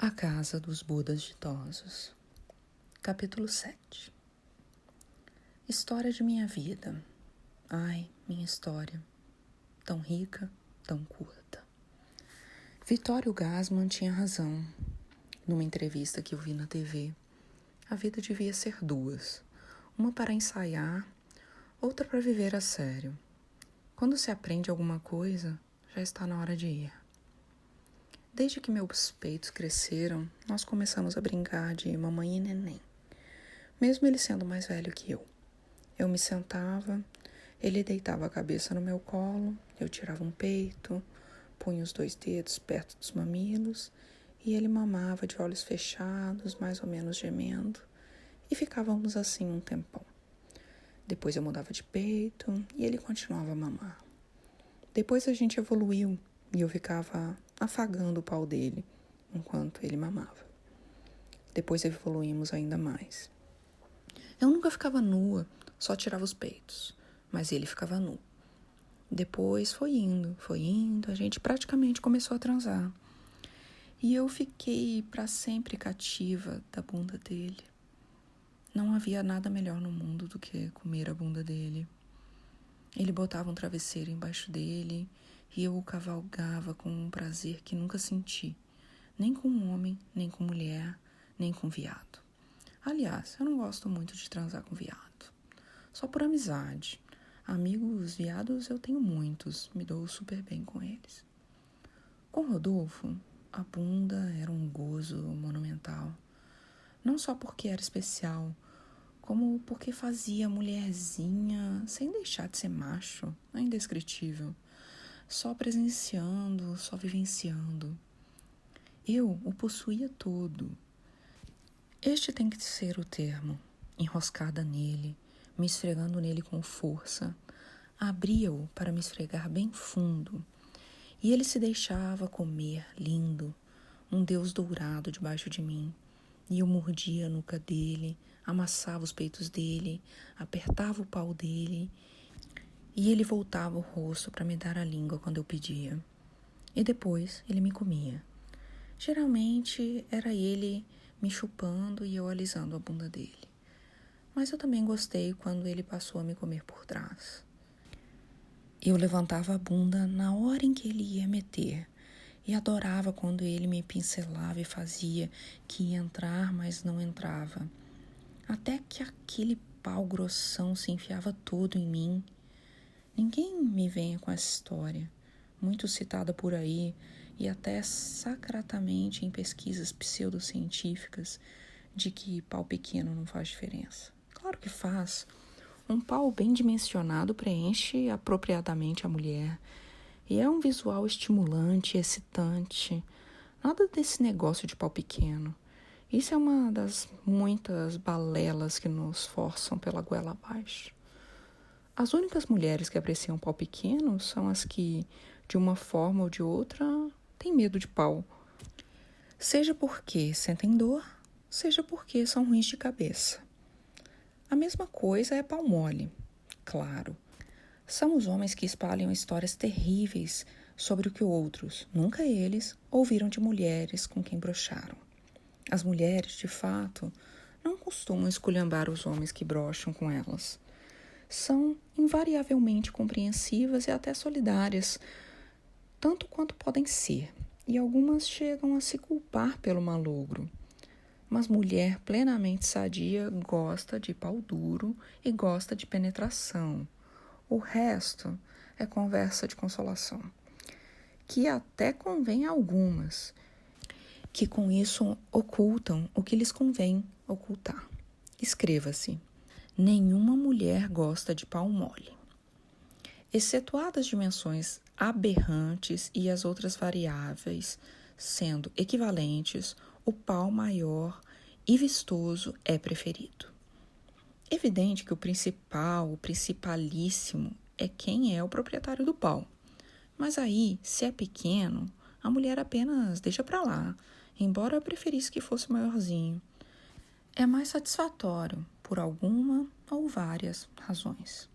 A Casa dos Budas Ditosos. Capítulo 7. História de minha vida. Ai, minha história. Tão rica, tão curta. Vittorio Gassman tinha razão. Numa entrevista que eu vi na TV, a vida devia ser duas. Uma para ensaiar, outra para viver a sério. Quando se aprende alguma coisa, já está na hora de ir. Desde que meus peitos cresceram, nós começamos a brincar de mamãe e neném. Mesmo ele sendo mais velho que eu. Eu me sentava, ele deitava a cabeça no meu colo, eu tirava um peito, punha os 2 dedos perto dos mamilos e ele mamava de olhos fechados, mais ou menos gemendo, e ficávamos assim um tempão. Depois eu mudava de peito e ele continuava a mamar. Depois a gente evoluiu e eu ficava afagando o pau dele enquanto ele mamava. Depois evoluímos ainda mais. Eu nunca ficava nua, só tirava os peitos, mas ele ficava nu. Depois foi indo, a gente praticamente começou a transar. E eu fiquei para sempre cativa da bunda dele. Não havia nada melhor no mundo do que comer a bunda dele. Ele botava um travesseiro embaixo dele e eu o cavalgava com um prazer que nunca senti, nem com homem, nem com mulher, nem com viado. Aliás, eu não gosto muito de transar com viado, só por amizade. Amigos viados eu tenho muitos, me dou super bem com eles. Com Rodolfo, a bunda era um gozo monumental, não só porque era especial, como porque fazia mulherzinha sem deixar de ser macho, é indescritível. Só presenciando, só vivenciando. Eu o possuía todo. Este tem que ser o termo. Enroscada nele, me esfregando nele com força. Abria-o para me esfregar bem fundo. E ele se deixava comer, lindo, um deus dourado debaixo de mim. E eu mordia a nuca dele, amassava os peitos dele, apertava o pau dele, e ele voltava o rosto para me dar a língua quando eu pedia. E depois ele me comia. Geralmente era ele me chupando e eu alisando a bunda dele. Mas eu também gostei quando ele passou a me comer por trás. Eu levantava a bunda na hora em que ele ia meter e adorava quando ele me pincelava e fazia que ia entrar, mas não entrava. Até que aquele pau grossão se enfiava todo em mim. Ninguém me venha com essa história, muito citada por aí e até sacratamente em pesquisas pseudocientíficas, de que pau pequeno não faz diferença. Claro que faz. Um pau bem dimensionado preenche apropriadamente a mulher e é um visual estimulante, excitante. Nada desse negócio de pau pequeno. Isso é uma das muitas balelas que nos forçam pela goela abaixo. As únicas mulheres que apreciam pau pequeno são as que, de uma forma ou de outra, têm medo de pau. Seja porque sentem dor, seja porque são ruins de cabeça. A mesma coisa é pau mole, claro. São os homens que espalham histórias terríveis sobre o que outros, nunca eles, ouviram de mulheres com quem broxaram. As mulheres, de fato, não costumam esculhambar os homens que broxam com elas. São invariavelmente compreensivas e até solidárias, tanto quanto podem ser, e algumas chegam a se culpar pelo malogro. Mas mulher plenamente sadia gosta de pau duro e gosta de penetração. O resto é conversa de consolação, que até convém a algumas, que com isso ocultam o que lhes convém ocultar. Escreva-se: nenhuma mulher gosta de pau mole. Excetuadas dimensões aberrantes e as outras variáveis sendo equivalentes, o pau maior e vistoso é preferido. Evidente que o principalíssimo, é quem é o proprietário do pau. Mas aí, se é pequeno, a mulher apenas deixa pra lá, embora eu preferisse que fosse maiorzinho. É mais satisfatório, por alguma ou várias razões.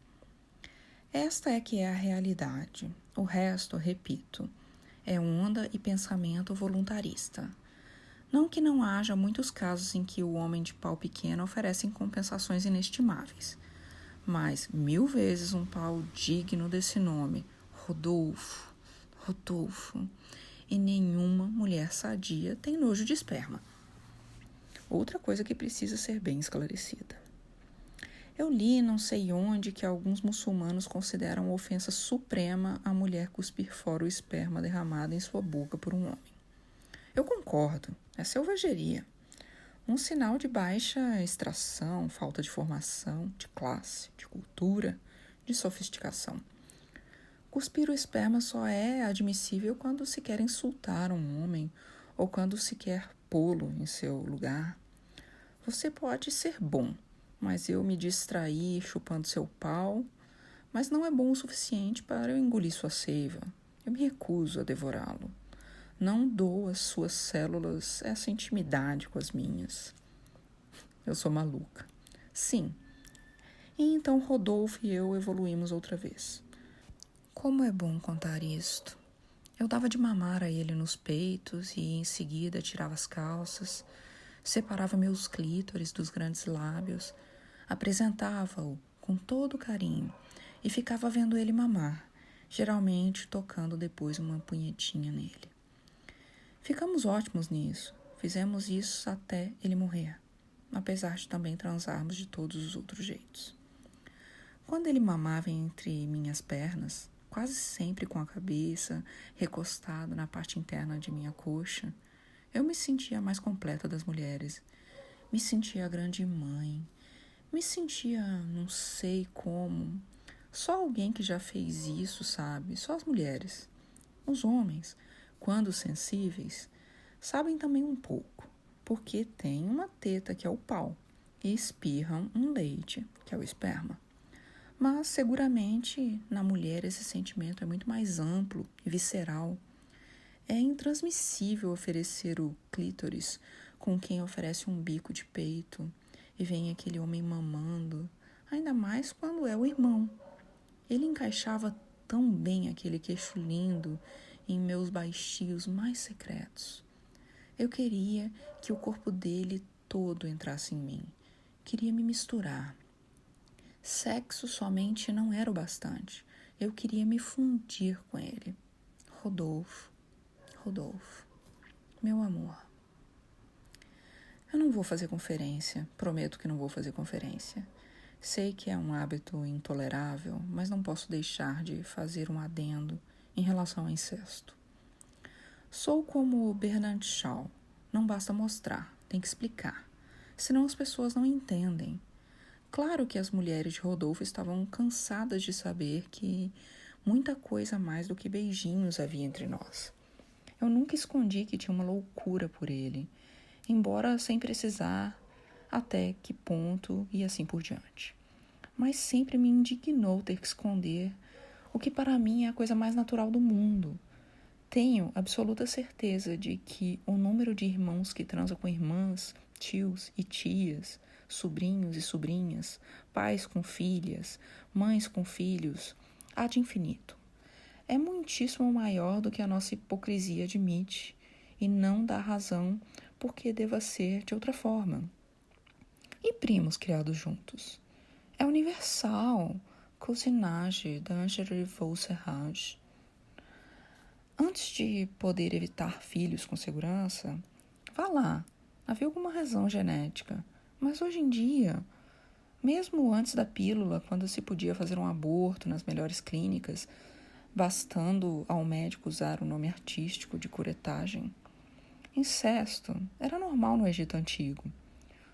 Esta é que é a realidade. O resto, repito, é onda e pensamento voluntarista. Não que não haja muitos casos em que o homem de pau pequeno oferece compensações inestimáveis, mas 1000 vezes um pau digno desse nome, Rodolfo, Rodolfo, e nenhuma mulher sadia tem nojo de esperma. Outra coisa que precisa ser bem esclarecida. Eu li não sei onde que alguns muçulmanos consideram ofensa suprema a mulher cuspir fora o esperma derramado em sua boca por um homem. Eu concordo, é selvageria. Um sinal de baixa extração, falta de formação, de classe, de cultura, de sofisticação. Cuspir o esperma só é admissível quando se quer insultar um homem ou quando se quer pô-lo em seu lugar. Você pode ser bom, mas eu me distrair chupando seu pau, mas não é bom o suficiente para eu engolir sua seiva. Eu me recuso a devorá-lo. Não dou às suas células essa intimidade com as minhas. Eu sou maluca. Sim. E então Rodolfo e eu evoluímos outra vez. Como é bom contar isto. Eu dava de mamar a ele nos peitos e em seguida tirava as calças, separava meus clítoris dos grandes lábios, apresentava-o com todo carinho e ficava vendo ele mamar, geralmente tocando depois uma punhetinha nele. Ficamos ótimos nisso, fizemos isso até ele morrer, apesar de também transarmos de todos os outros jeitos. Quando ele mamava entre minhas pernas, quase sempre com a cabeça recostado na parte interna de minha coxa, eu me sentia a mais completa das mulheres. Me sentia a grande mãe. Me sentia, não sei como. Só alguém que já fez isso, sabe? Só as mulheres. Os homens, quando sensíveis, sabem também um pouco, porque tem uma teta que é o pau e espirram um leite, que é o esperma. Mas, seguramente, na mulher esse sentimento é muito mais amplo e visceral. É intransmissível oferecer o clítoris com quem oferece um bico de peito e vem aquele homem mamando, ainda mais quando é o irmão. Ele encaixava tão bem aquele queixo lindo em meus baixios mais secretos. Eu queria que o corpo dele todo entrasse em mim. Queria me misturar. Sexo somente não era o bastante. Eu queria me fundir com ele. Rodolfo, Rodolfo, meu amor. Eu não vou fazer conferência, prometo que não vou fazer conferência. Sei que é um hábito intolerável, mas não posso deixar de fazer um adendo em relação ao incesto. Sou como o Bernard Shaw, não basta mostrar, tem que explicar, senão as pessoas não entendem. Claro que as mulheres de Rodolfo estavam cansadas de saber que muita coisa mais do que beijinhos havia entre nós. Eu nunca escondi que tinha uma loucura por ele, embora sem precisar até que ponto e assim por diante. Mas sempre me indignou ter que esconder o que para mim é a coisa mais natural do mundo. Tenho absoluta certeza de que o número de irmãos que transam com irmãs, tios e tias, sobrinhos e sobrinhas, pais com filhas, mães com filhos, há de infinito. É muitíssimo maior do que a nossa hipocrisia admite e não dá razão porque deva ser de outra forma. E primos criados juntos? É universal, cousinage dangereux vousserage. Antes de poder evitar filhos com segurança, vá lá, havia alguma razão genética. Mas hoje em dia, mesmo antes da pílula, quando se podia fazer um aborto nas melhores clínicas, bastando ao médico usar o nome artístico de curetagem, incesto era normal no Egito Antigo.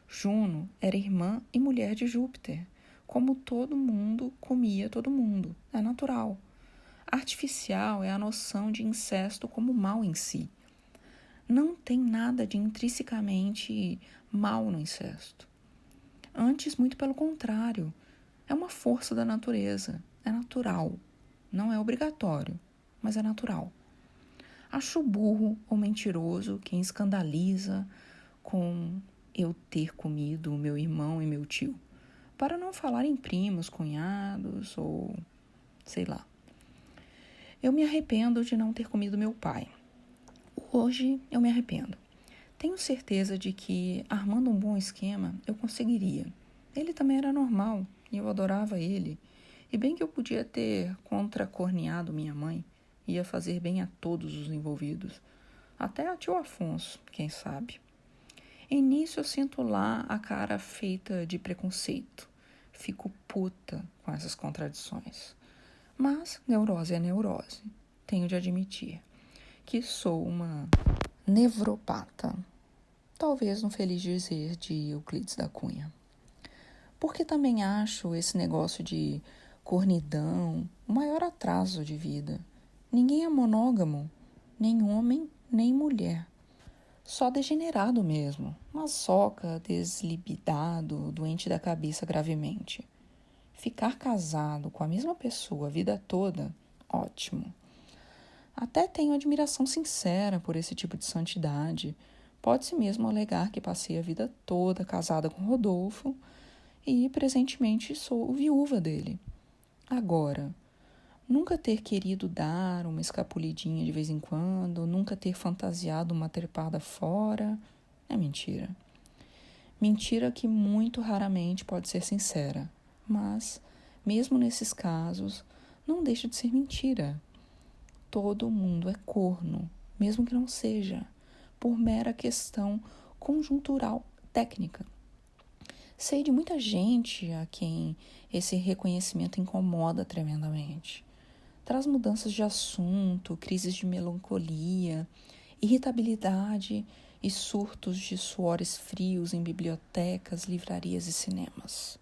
Juno era irmã e mulher de Júpiter, como todo mundo comia todo mundo, é natural. Artificial é a noção de incesto como mal em si. Não tem nada de intrinsecamente mal no incesto. Antes, muito pelo contrário, é uma força da natureza, é natural. Não é obrigatório, mas é natural. Acho burro ou mentiroso quem escandaliza com eu ter comido meu irmão e meu tio, para não falar em primos, cunhados ou sei lá. Eu me arrependo de não ter comido meu pai. Hoje eu me arrependo. Tenho certeza de que, armando um bom esquema, eu conseguiria. Ele também era normal e eu adorava ele. E bem que eu podia ter contracorneado minha mãe, ia fazer bem a todos os envolvidos. Até a tio Afonso, quem sabe. Início eu sinto lá a cara feita de preconceito. Fico puta com essas contradições. Mas neurose é neurose. Tenho de admitir que sou uma nevropata. Talvez no feliz dizer de Euclides da Cunha. Porque também acho esse negócio de cornidão o maior atraso de vida. Ninguém é monógamo, nem homem, nem mulher. Só degenerado mesmo, maçoca, deslibidado, doente da cabeça gravemente. Ficar casado com a mesma pessoa a vida toda, ótimo. Até tenho admiração sincera por esse tipo de santidade. Pode-se mesmo alegar que passei a vida toda casada com Rodolfo e, presentemente, sou viúva dele. Agora, nunca ter querido dar uma escapulidinha de vez em quando, nunca ter fantasiado uma trepada fora, é mentira. Mentira que muito raramente pode ser sincera, mas, mesmo nesses casos, não deixa de ser mentira. Todo mundo é corno, mesmo que não seja, por mera questão conjuntural técnica. Sei de muita gente a quem esse reconhecimento incomoda tremendamente. Traz mudanças de assunto, crises de melancolia, irritabilidade e surtos de suores frios em bibliotecas, livrarias e cinemas.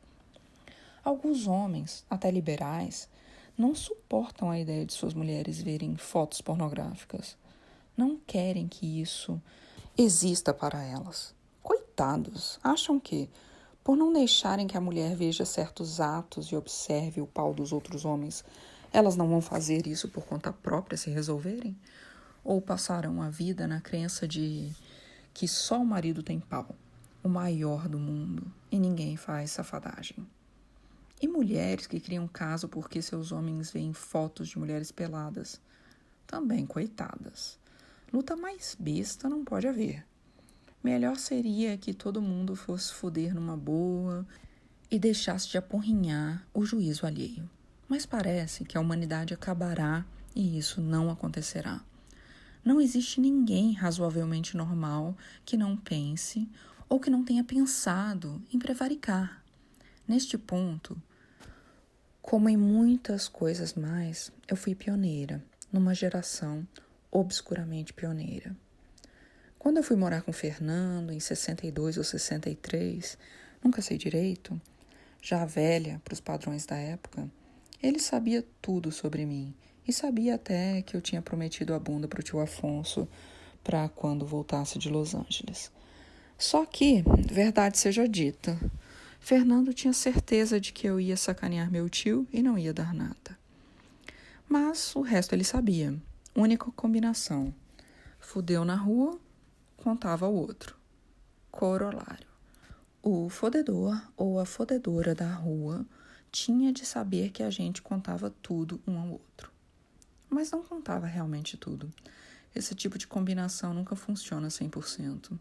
Alguns homens, até liberais, não suportam a ideia de suas mulheres verem fotos pornográficas. Não querem que isso exista para elas. Coitados, acham que, por não deixarem que a mulher veja certos atos e observe o pau dos outros homens, elas não vão fazer isso por conta própria se resolverem? Ou passarão a vida na crença de que só o marido tem pau, o maior do mundo, e ninguém faz safadagem? E mulheres que criam caso porque seus homens veem fotos de mulheres peladas? Também coitadas. Luta mais besta não pode haver. Melhor seria que todo mundo fosse foder numa boa e deixasse de aporrinhar o juízo alheio. Mas parece que a humanidade acabará e isso não acontecerá. Não existe ninguém razoavelmente normal que não pense ou que não tenha pensado em prevaricar. Neste ponto, como em muitas coisas mais, eu fui pioneira, numa geração obscuramente pioneira. Quando eu fui morar com Fernando, em 62 ou 63, nunca sei direito, já velha para os padrões da época, ele sabia tudo sobre mim e sabia até que eu tinha prometido a bunda para o tio Afonso para quando voltasse de Los Angeles. Só que, verdade seja dita, Fernando tinha certeza de que eu ia sacanear meu tio e não ia dar nada. Mas o resto ele sabia. Única combinação. Fudeu na rua, contava ao outro. Corolário. O fodedor ou a fodedora da rua tinha de saber que a gente contava tudo um ao outro. Mas não contava realmente tudo. Esse tipo de combinação nunca funciona 100%.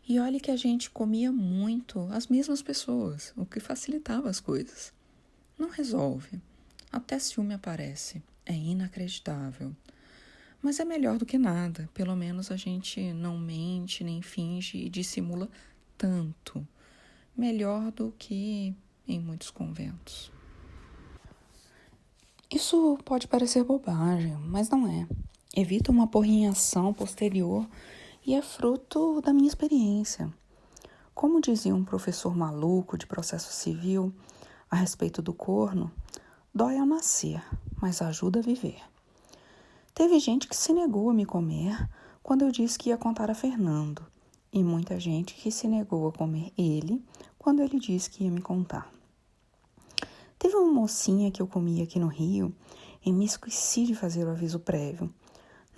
E olhe que a gente comia muito as mesmas pessoas, o que facilitava as coisas. Não resolve. Até ciúme aparece. É inacreditável. Mas é melhor do que nada. Pelo menos a gente não mente, nem finge e dissimula tanto. Melhor do que em muitos conventos. Isso pode parecer bobagem, mas não é. Evita uma porrinhação posterior e é fruto da minha experiência. Como dizia um professor maluco de processo civil a respeito do corno, dói ao nascer, mas ajuda a viver. Teve gente que se negou a me comer quando eu disse que ia contar a Fernando, e muita gente que se negou a comer ele quando ele disse que ia me contar. Teve uma mocinha que eu comia aqui no Rio e me esqueci de fazer o aviso prévio.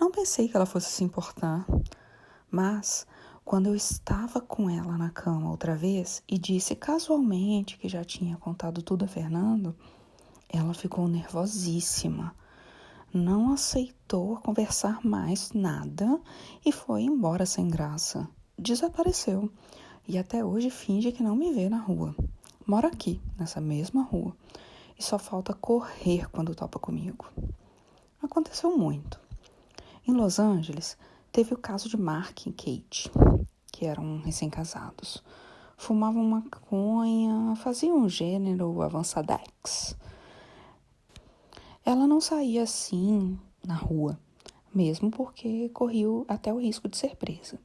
Não pensei que ela fosse se importar, mas quando eu estava com ela na cama outra vez e disse casualmente que já tinha contado tudo a Fernando, ela ficou nervosíssima. não aceitou conversar mais nada e foi embora sem graça. Desapareceu e até hoje finge que não me vê na rua. Mora aqui, nessa mesma rua, e só falta correr quando topa comigo. Aconteceu muito. Em Los Angeles, teve o caso de Mark e Kate, que eram recém-casados. Fumavam maconha, faziam um gênero avançadex. Ela não saía assim na rua, mesmo porque corria até o risco de ser presa.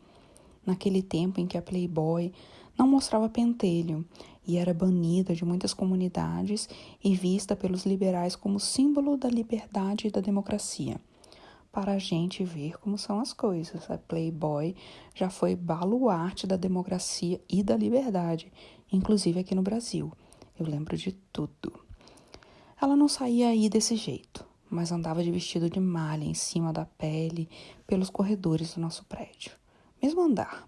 Naquele tempo em que a Playboy não mostrava pentelho e era banida de muitas comunidades e vista pelos liberais como símbolo da liberdade e da democracia. Para a gente ver como são as coisas, a Playboy já foi baluarte da democracia e da liberdade, inclusive aqui no Brasil. Eu lembro de tudo. Ela não saía aí desse jeito, mas andava de vestido de malha em cima da pele pelos corredores do nosso prédio. Mesmo andar,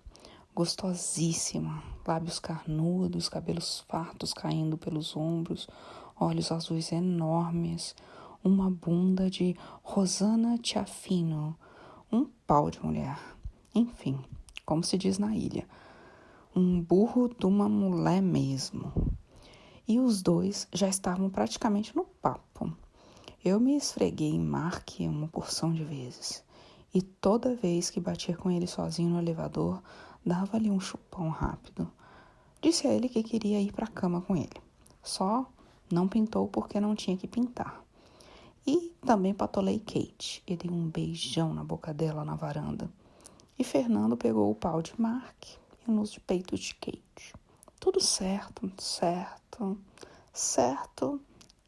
gostosíssima, lábios carnudos, cabelos fartos caindo pelos ombros, olhos azuis enormes, uma bunda de Rosanna Chiafino, um pau de mulher. Enfim, como se diz na ilha, um burro de uma mulher mesmo. E os dois já estavam praticamente no papo. Eu me esfreguei em Mark uma porção de vezes. E toda vez que batia com ele sozinho no elevador, dava-lhe um chupão rápido. Disse a ele que queria ir para a cama com ele. Só não pintou porque não tinha que pintar. E também patolei Kate e dei um beijão na boca dela na varanda. E Fernando pegou o pau de Mark e nos de peito de Kate. Tudo certo,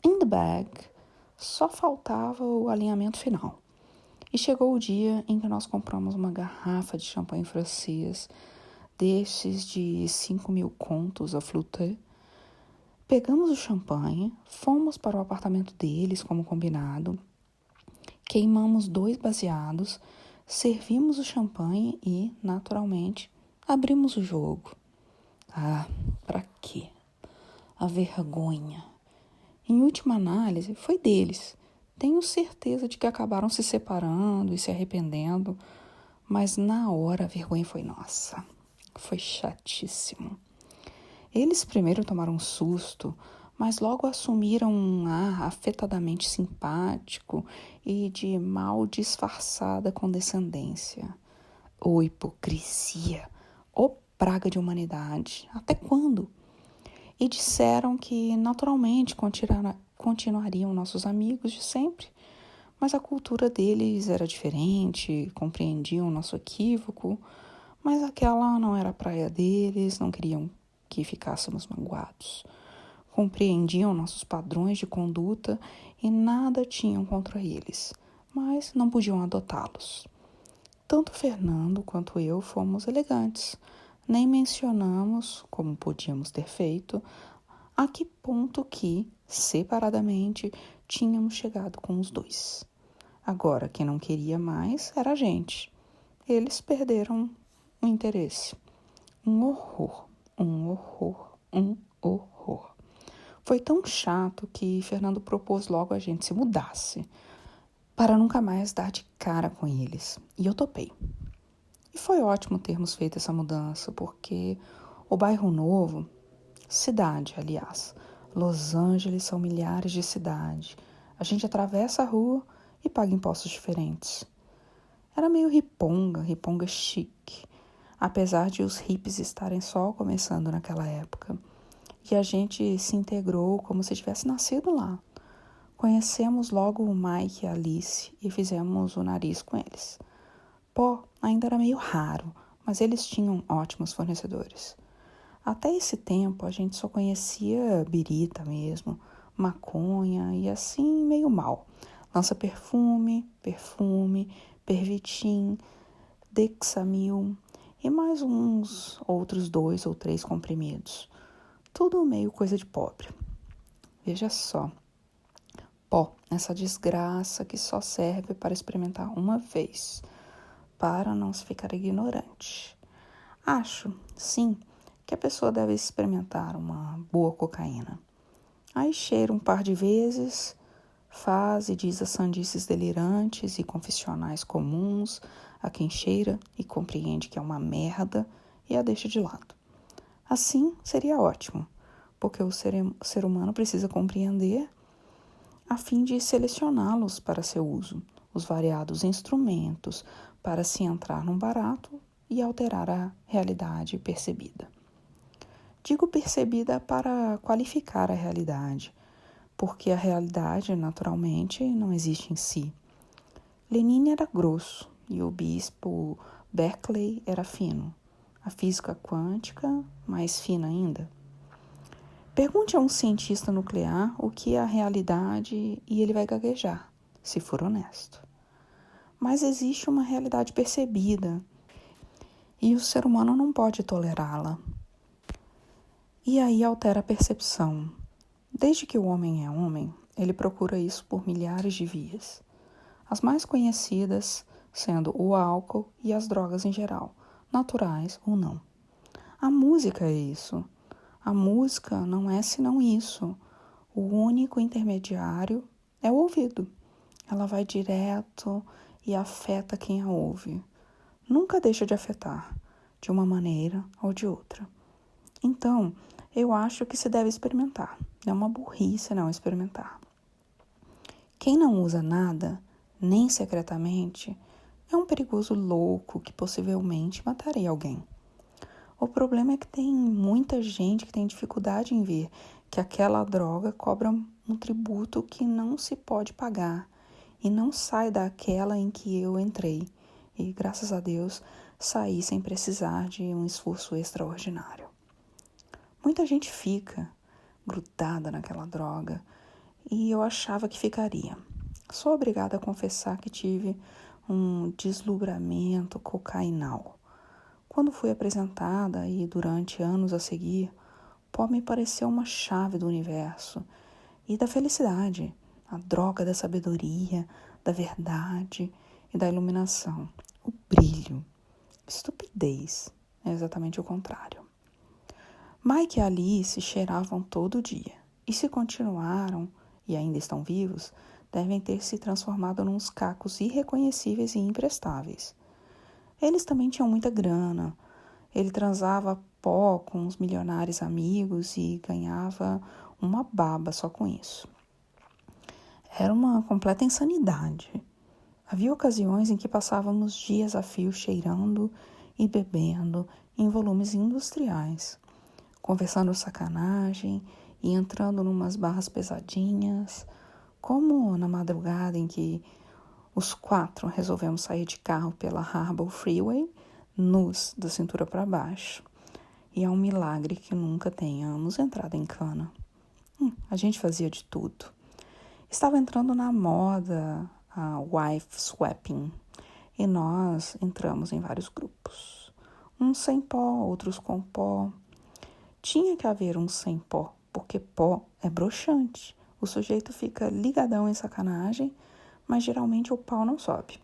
in the bag. Só faltava o alinhamento final. E chegou o dia em que nós compramos uma garrafa de champanhe francês, desses de 5.000 contos a flûte. Pegamos o champanhe, fomos para o apartamento deles como combinado, queimamos 2 baseados, servimos o champanhe e, naturalmente, abrimos o jogo. Ah, pra quê? A vergonha. Em última análise, foi deles. Tenho certeza de que acabaram se separando e se arrependendo, mas na hora a vergonha foi nossa. Foi chatíssimo. Eles primeiro tomaram um susto, mas logo assumiram um ar afetadamente simpático e de mal disfarçada condescendência. Ô hipocrisia! Ô praga de humanidade! Até quando? E disseram que naturalmente continuariam nossos amigos de sempre, mas a cultura deles era diferente, compreendiam nosso equívoco, mas aquela não era a praia deles, não queriam que ficássemos magoados. Compreendiam nossos padrões de conduta e nada tinham contra eles, mas não podiam adotá-los. Tanto Fernando quanto eu fomos elegantes. Nem mencionamos, como podíamos ter feito, a que ponto que, separadamente, tínhamos chegado com os dois. Agora, quem não queria mais era a gente. Eles perderam o interesse. Um horror. Foi tão chato que Fernando propôs logo a gente se mudasse, para nunca mais dar de cara com eles. E eu topei. E foi ótimo termos feito essa mudança, porque o bairro novo, cidade, aliás, Los Angeles são milhares de cidades. A gente atravessa a rua e paga impostos diferentes. Era meio riponga chique, apesar de os hippies estarem só começando naquela época. E a gente se integrou como se tivesse nascido lá. Conhecemos logo o Mike e a Alice e fizemos o nariz com eles. Pó ainda era meio raro, mas eles tinham ótimos fornecedores. Até esse tempo a gente só conhecia birita mesmo, maconha e assim meio mal. Lança-perfume, Pervitin, Dexamil e mais uns outros 2 ou 3 comprimidos. Tudo meio coisa de pobre. Veja só. Pó, essa desgraça que só serve para experimentar uma vez, para não se ficar ignorante. Acho, sim, que a pessoa deve experimentar uma boa cocaína. Aí cheira um par de vezes, faz e diz as sandices delirantes e confessionais comuns a quem cheira e compreende que é uma merda e a deixa de lado. Assim seria ótimo, porque o ser humano precisa compreender a fim de selecioná-los para seu uso, os variados instrumentos para se entrar num barato e alterar a realidade percebida. Digo percebida para qualificar a realidade, porque a realidade, naturalmente, não existe em si. Lenin era grosso e o bispo Berkeley era fino. A física quântica, mais fina ainda. Pergunte a um cientista nuclear o que é a realidade e ele vai gaguejar, se for honesto. Mas existe uma realidade percebida e o ser humano não pode tolerá-la. E aí altera a percepção. Desde que o homem é homem, ele procura isso por milhares de vias. As mais conhecidas sendo o álcool e as drogas em geral, naturais ou não. A música é isso. A música não é senão isso. O único intermediário é o ouvido. Ela vai direto e afeta quem a ouve. Nunca deixa de afetar, de uma maneira ou de outra. Então, eu acho que se deve experimentar. É uma burrice não experimentar. Quem não usa nada, nem secretamente, é um perigoso louco que possivelmente mataria alguém. O problema é que tem muita gente que tem dificuldade em ver que aquela droga cobra um tributo que não se pode pagar e não sai daquela em que eu entrei. E, graças a Deus, saí sem precisar de um esforço extraordinário. Muita gente fica grudada naquela droga e eu achava que ficaria. Sou obrigada a confessar que tive um deslumbramento cocainal. Quando fui apresentada e durante anos a seguir, pó me pareceu uma chave do universo e da felicidade, a droga da sabedoria, da verdade e da iluminação, o brilho. Estupidez é exatamente o contrário. Mike e Alice cheiravam todo dia, e se continuaram, e ainda estão vivos, devem ter se transformado nos cacos irreconhecíveis e imprestáveis. Eles também tinham muita grana. Ele transava pó com os milionários amigos e ganhava uma baba só com isso. Era uma completa insanidade. Havia ocasiões em que passávamos dias a fio cheirando e bebendo em volumes industriais, conversando sacanagem e entrando numas barras pesadinhas, como na madrugada em que os 4 resolvemos sair de carro pela Harbor Freeway, nus da cintura para baixo. E é um milagre que nunca tenhamos entrado em cana. A gente fazia de tudo. Estava entrando na moda a wife swapping e nós entramos em vários grupos. Uns sem pó, outros com pó. Tinha que haver um sem pó, porque pó é broxante. O sujeito fica ligadão em sacanagem, mas geralmente o pau não sobe.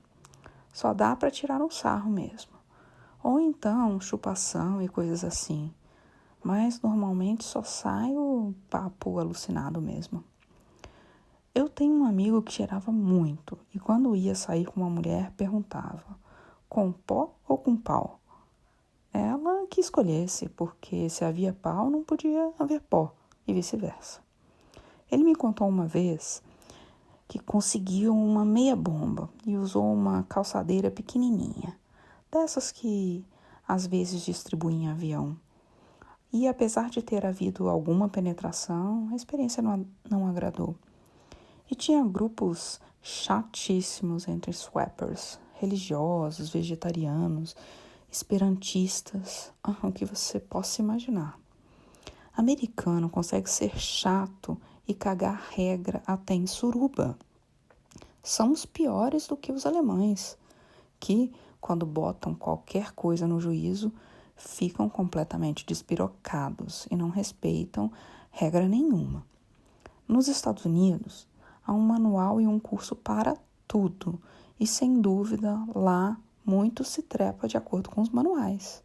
Só dá para tirar um sarro mesmo. Ou então chupação e coisas assim. Mas normalmente só sai o papo alucinado mesmo. Eu tenho um amigo que cheirava muito e quando ia sair com uma mulher perguntava: com pó ou com pau? Ela que escolhesse, porque se havia pau não podia haver pó e vice-versa. Ele me contou uma vez que conseguiu uma meia bomba e usou uma calçadeira pequenininha, dessas que às vezes distribuem em avião. E apesar de ter havido alguma penetração, a experiência não agradou. E tinha grupos chatíssimos entre swappers, religiosos, vegetarianos, esperantistas, o que você possa imaginar. Americano consegue ser chato e cagar regra até em suruba. São os piores do que os alemães, que, quando botam qualquer coisa no juízo, ficam completamente despirocados e não respeitam regra nenhuma. Nos Estados Unidos, há um manual e um curso para tudo, e sem dúvida, lá, muito se trepa de acordo com os manuais.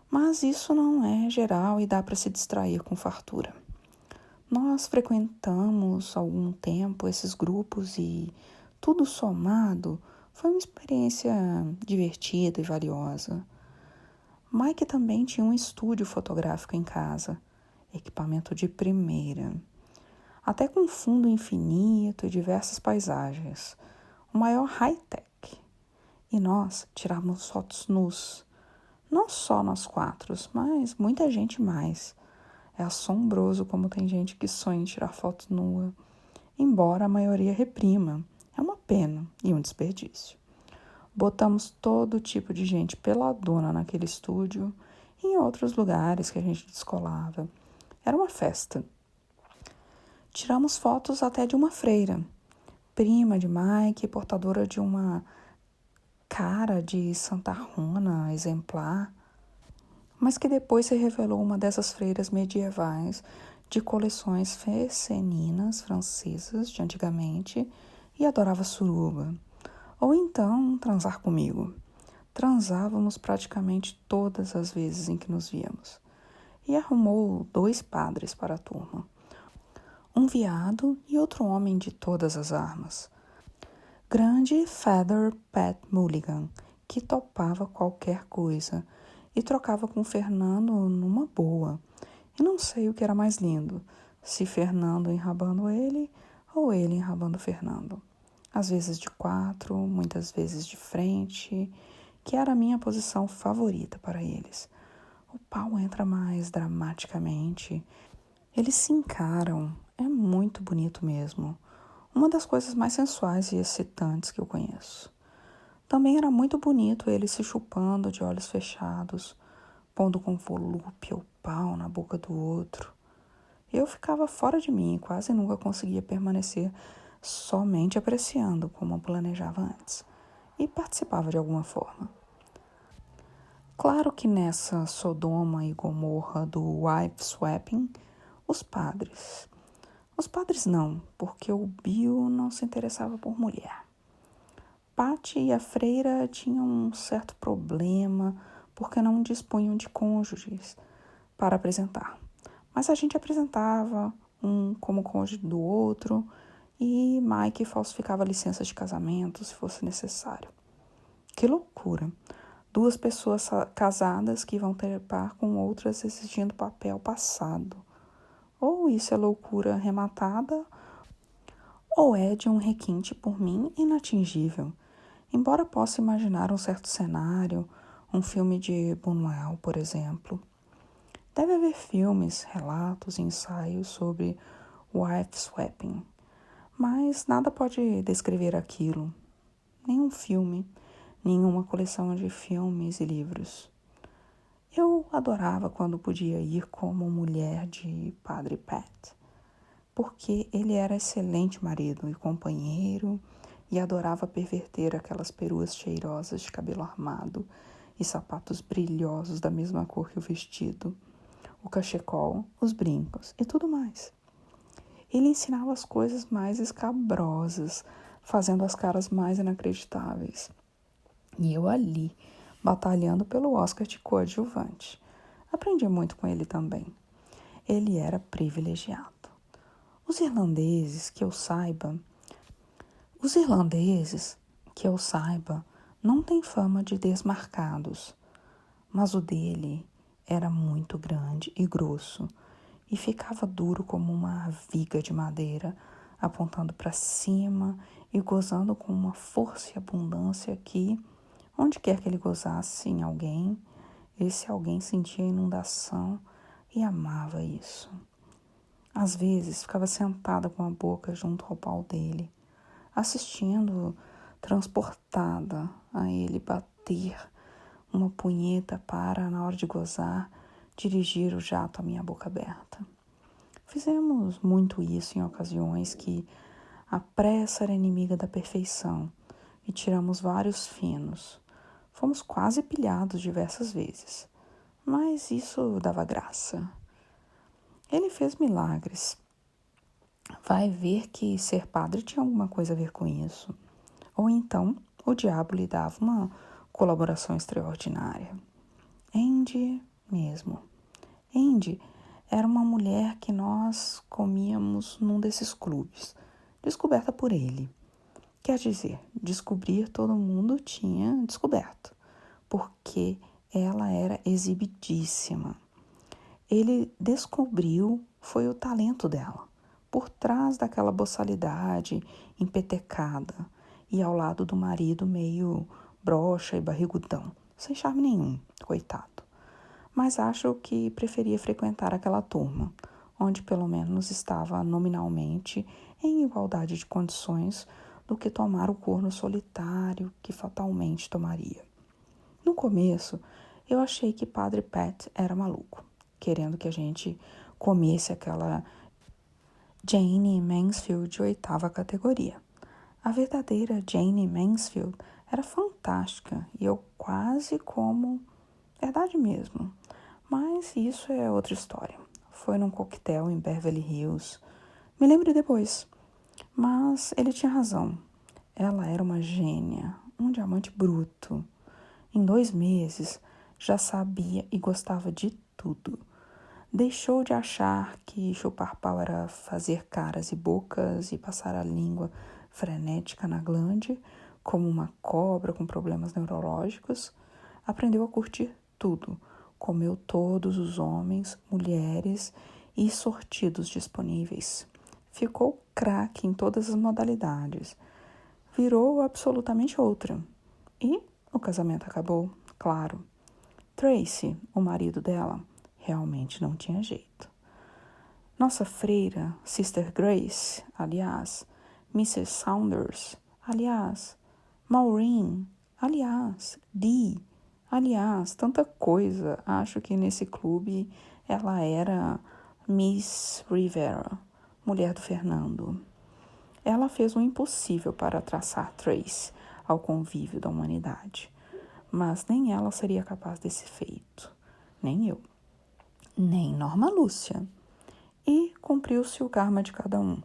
Mas isso não é geral e dá para se distrair com fartura. Nós frequentamos há algum tempo esses grupos e tudo somado foi uma experiência divertida e valiosa. Mike também tinha um estúdio fotográfico em casa, equipamento de primeira, até com fundo infinito e diversas paisagens, o maior high-tech. E nós tirávamos fotos nus, não só nós quatro, mas muita gente mais. É assombroso como tem gente que sonha em tirar foto nua, embora a maioria reprima. É uma pena e um desperdício. Botamos todo tipo de gente peladona naquele estúdio e em outros lugares que a gente descolava. Era uma festa. Tiramos fotos até de uma freira, prima de Mike, portadora de uma cara de Santa Rona exemplar, mas que depois se revelou uma dessas freiras medievais de coleções fesseninas francesas de antigamente e adorava suruba. Ou então transar comigo. Transávamos praticamente todas as vezes em que nos víamos. E arrumou 2 padres para a turma. Um viado e outro homem de todas as armas. Grande Father Pat Mulligan, que topava qualquer coisa e trocava com Fernando numa boa. E não sei o que era mais lindo, se Fernando enrabando ele ou ele enrabando Fernando. Às vezes de 4, muitas vezes de frente, que era a minha posição favorita para eles. O pau entra mais dramaticamente. Eles se encaram. É muito bonito mesmo. Uma das coisas mais sensuais e excitantes que eu conheço. Também era muito bonito eles se chupando de olhos fechados, pondo com volúpia o pau na boca do outro. Eu ficava fora de mim e quase nunca conseguia permanecer somente apreciando como eu planejava antes e participava de alguma forma. Claro que nessa Sodoma e Gomorra do wife swapping, os padres não, porque o Bill não se interessava por mulher. Patty e a freira tinham um certo problema porque não dispunham de cônjuges para apresentar. Mas a gente apresentava um como cônjuge do outro e Mike falsificava licenças de casamento se fosse necessário. Que loucura! 2 pessoas casadas que vão trepar com outras exigindo papel passado. Ou isso é loucura rematada, ou é de um requinte por mim inatingível. Embora possa imaginar um certo cenário, um filme de Buñuel, por exemplo. Deve haver filmes, relatos e ensaios sobre wife swapping, mas nada pode descrever aquilo. Nenhum filme, nenhuma coleção de filmes e livros. Eu adorava quando podia ir como mulher de Padre Pat, porque ele era excelente marido e companheiro e adorava perverter aquelas peruas cheirosas de cabelo armado e sapatos brilhosos da mesma cor que o vestido, o cachecol, os brincos e tudo mais. Ele ensinava as coisas mais escabrosas, fazendo as caras mais inacreditáveis. E eu ali, batalhando pelo Oscar de coadjuvante. Aprendi muito com ele também. Ele era privilegiado. Os irlandeses, que eu saiba, não têm fama de desmarcados, mas o dele era muito grande e grosso e ficava duro como uma viga de madeira, apontando para cima e gozando com uma força e abundância que, onde quer que ele gozasse em alguém, esse alguém sentia inundação e amava isso. Às vezes ficava sentada com a boca junto ao pau dele, assistindo, transportada a ele bater uma punheta para, na hora de gozar, dirigir o jato à minha boca aberta. Fizemos muito isso em ocasiões que a pressa era inimiga da perfeição e tiramos vários finos. Fomos quase pilhados diversas vezes, mas isso dava graça. Ele fez milagres. Vai ver que ser padre tinha alguma coisa a ver com isso. Ou então o diabo lhe dava uma colaboração extraordinária. Andy mesmo. Andy era uma mulher que nós comíamos num desses clubes, descoberta por ele. Quer dizer, descobrir todo mundo tinha descoberto, porque ela era exibidíssima. Ele descobriu, foi o talento dela, por trás daquela boçalidade empetecada e ao lado do marido meio broxa e barrigudão, sem charme nenhum, coitado. Mas acho que preferia frequentar aquela turma, onde pelo menos estava nominalmente em igualdade de condições do que tomar o corno solitário que fatalmente tomaria. No começo, eu achei que Padre Pat era maluco, querendo que a gente comesse aquela Jane Mansfield de 8ª categoria. A verdadeira Jane Mansfield era fantástica e eu quase como verdade mesmo. Mas isso é outra história. Foi num coquetel em Beverly Hills. Me lembre depois. Mas ele tinha razão. Ela era uma gênia, um diamante bruto. Em 2 meses, já sabia e gostava de tudo. Deixou de achar que chupar pau era fazer caras e bocas e passar a língua frenética na glande, como uma cobra com problemas neurológicos. Aprendeu a curtir tudo. Comeu todos os homens, mulheres e sortidos disponíveis. Ficou craque em todas as modalidades. Virou absolutamente outra. E o casamento acabou, claro. Tracy, o marido dela, realmente não tinha jeito. Nossa freira, Sister Grace, aliás, Mrs. Saunders, aliás, Maureen, aliás, Dee, aliás, tanta coisa. Acho que nesse clube ela era Miss Rivera, mulher do Fernando. Ela fez o impossível para traçar Trace ao convívio da humanidade. Mas nem ela seria capaz desse feito. Nem eu. Nem Norma Lúcia. E cumpriu-se o karma de cada um.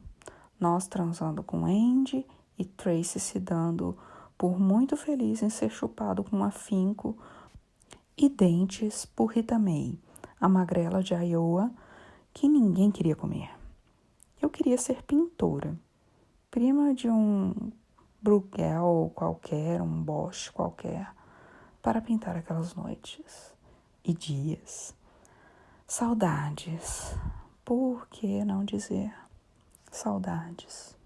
Nós transando com Andy e Tracy se dando por muito feliz em ser chupado com afinco e dentes por Rita May, a magrela de Iowa que ninguém queria comer. Eu queria ser pintora, prima de um Bruegel qualquer, um Bosch qualquer, para pintar aquelas noites e dias. Saudades, por que não dizer saudades?